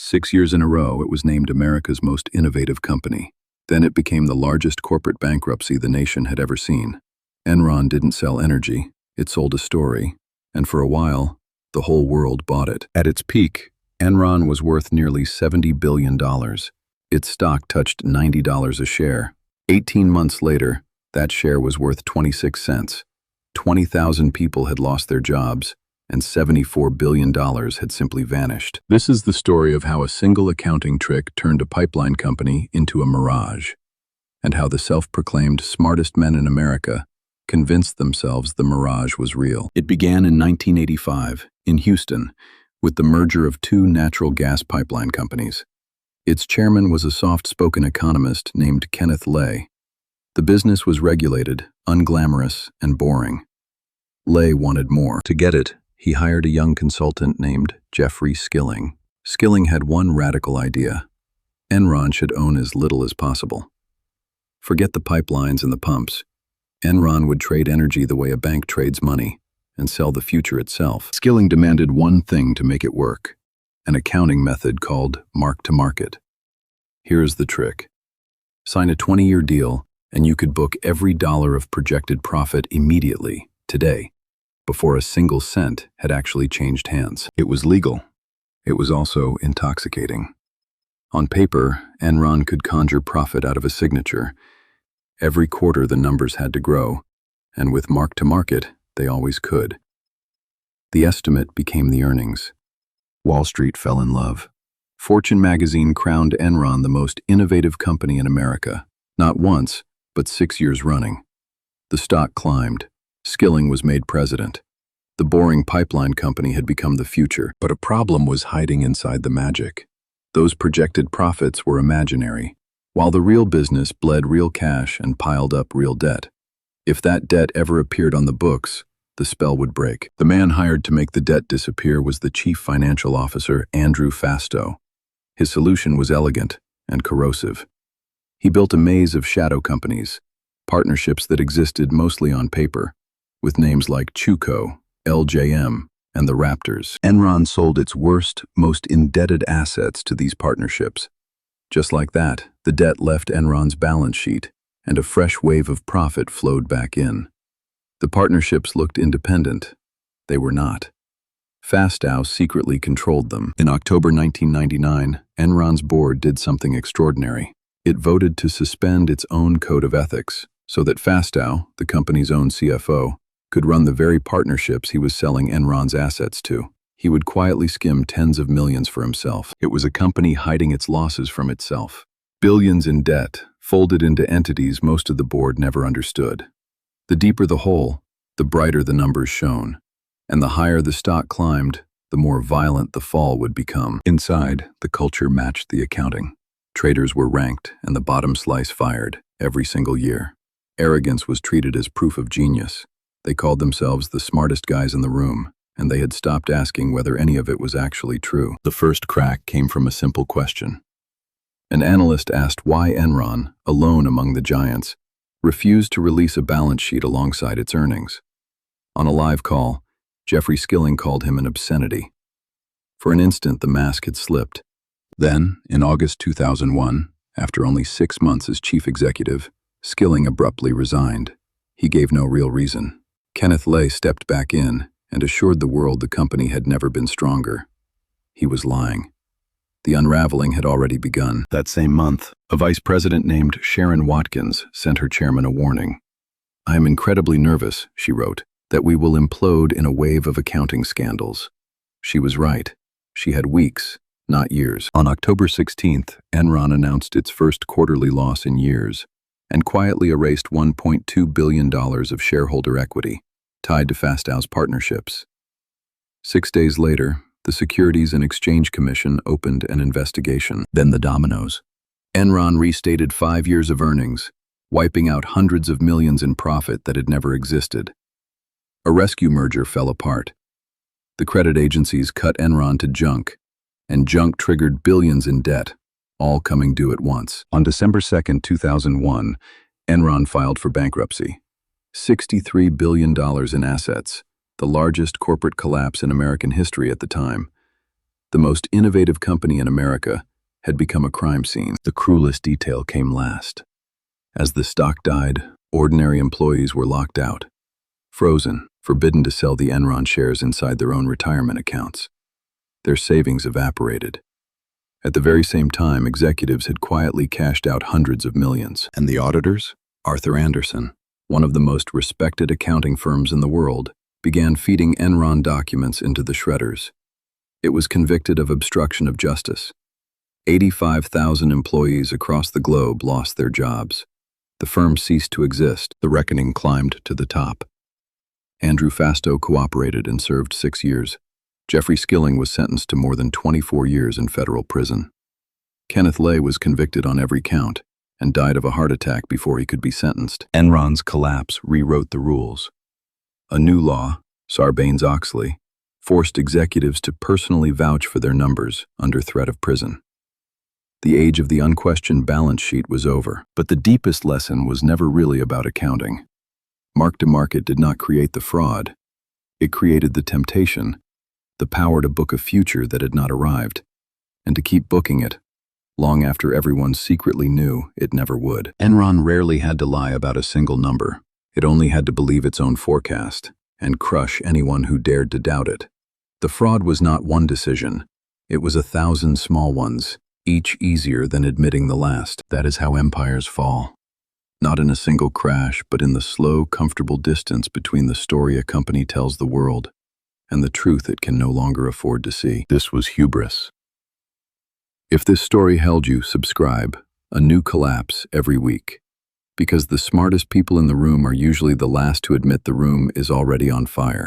6 years in a row, it was named America's most innovative company. Then it became the largest corporate bankruptcy the nation had ever seen. Enron didn't sell energy, it sold a story, and for a while, the whole world bought it. At its peak, Enron was worth nearly $70 billion. Its stock touched $90 a share. 18 months later, that share was worth 26 cents. 20,000 people had lost their jobs, and $74 billion had simply vanished. This is the story of how a single accounting trick turned a pipeline company into a mirage, and how the self-proclaimed smartest men in America convinced themselves the mirage was real. It began in 1985, in Houston, with the merger of two natural gas pipeline companies. Its chairman was a soft-spoken economist named Kenneth Lay. The business was regulated, unglamorous, and boring. Lay wanted more. To get it, he hired a young consultant named Jeffrey Skilling. Skilling had one radical idea. Enron should own as little as possible. Forget the pipelines and the pumps. Enron would trade energy the way a bank trades money, and sell the future itself. Skilling demanded one thing to make it work: an accounting method called mark-to-market. Here's the trick. Sign a 20-year deal, and you could book every dollar of projected profit immediately, today, before a single cent had actually changed hands. It was legal. It was also intoxicating. On paper, Enron could conjure profit out of a signature. Every quarter the numbers had to grow, and with mark-to-market, they always could. The estimate became the earnings. Wall Street fell in love. Fortune magazine crowned Enron the most innovative company in America, not once, but 6 years running. The stock climbed. Skilling was made president. The boring pipeline company had become the future, but a problem was hiding inside the magic. Those projected profits were imaginary, while the real business bled real cash and piled up real debt. If that debt ever appeared on the books, the spell would break. The man hired to make the debt disappear was the chief financial officer, Andrew Fastow. His solution was elegant and corrosive. He built a maze of shadow companies, partnerships that existed mostly on paper, with names like Chuco, LJM, and the Raptors. Enron sold its worst, most indebted assets to these partnerships. Just like that, the debt left Enron's balance sheet, and a fresh wave of profit flowed back in. The partnerships looked independent. They were not. Fastow secretly controlled them. In October 1999, Enron's board did something extraordinary. It voted to suspend its own code of ethics, so that Fastow, the company's own CFO, could run the very partnerships he was selling Enron's assets to. He would quietly skim tens of millions for himself. It was a company hiding its losses from itself. Billions in debt, folded into entities most of the board never understood. The deeper the hole, the brighter the numbers shone, and the higher the stock climbed, the more violent the fall would become. Inside, the culture matched the accounting. Traders were ranked, and the bottom slice fired, every single year. Arrogance was treated as proof of genius. They called themselves the smartest guys in the room, and they had stopped asking whether any of it was actually true. The first crack came from a simple question. An analyst asked why Enron, alone among the giants, refused to release a balance sheet alongside its earnings. On a live call, Jeffrey Skilling called him an obscenity. For an instant, the mask had slipped. Then, in August 2001, after only 6 months as chief executive, Skilling abruptly resigned. He gave no real reason. Kenneth Lay stepped back in and assured the world the company had never been stronger. He was lying. The unraveling had already begun. That same month, a vice president named Sharon Watkins sent her chairman a warning. "I am incredibly nervous," she wrote, "that we will implode in a wave of accounting scandals." She was right. She had weeks, not years. On October 16th, Enron announced its first quarterly loss in years, and quietly erased $1.2 billion of shareholder equity, tied to Fastow's partnerships. 6 days later, the Securities and Exchange Commission opened an investigation. Then the dominoes. Enron restated 5 years of earnings, wiping out hundreds of millions in profit that had never existed. A rescue merger fell apart. The credit agencies cut Enron to junk, and junk triggered billions in debt, all coming due at once. On December 2, 2001, Enron filed for bankruptcy. $63 billion in assets, the largest corporate collapse in American history at the time. The most innovative company in America had become a crime scene. The cruelest detail came last. As the stock died, ordinary employees were locked out, frozen, forbidden to sell the Enron shares inside their own retirement accounts. Their savings evaporated. At the very same time, executives had quietly cashed out hundreds of millions. And the auditors? Arthur Andersen, one of the most respected accounting firms in the world, began feeding Enron documents into the shredders. It was convicted of obstruction of justice. 85,000 employees across the globe lost their jobs. The firm ceased to exist. The reckoning climbed to the top. Andrew Fastow cooperated and served 6 years. Jeffrey Skilling was sentenced to more than 24 years in federal prison. Kenneth Lay was convicted on every count and died of a heart attack before he could be sentenced. Enron's collapse rewrote the rules. A new law, Sarbanes-Oxley, forced executives to personally vouch for their numbers under threat of prison. The age of the unquestioned balance sheet was over, but the deepest lesson was never really about accounting. Mark-to-market did not create the fraud. It created the temptation, the power to book a future that had not arrived, and to keep booking it, long after everyone secretly knew it never would. Enron rarely had to lie about a single number. It only had to believe its own forecast, and crush anyone who dared to doubt it. The fraud was not one decision. It was 1,000 small ones, each easier than admitting the last. That is how empires fall. Not in a single crash, but in the slow, comfortable distance between the story a company tells the world and the truth it can no longer afford to see. This was hubris. If this story held you, subscribe. A new collapse every week. Because the smartest people in the room are usually the last to admit the room is already on fire.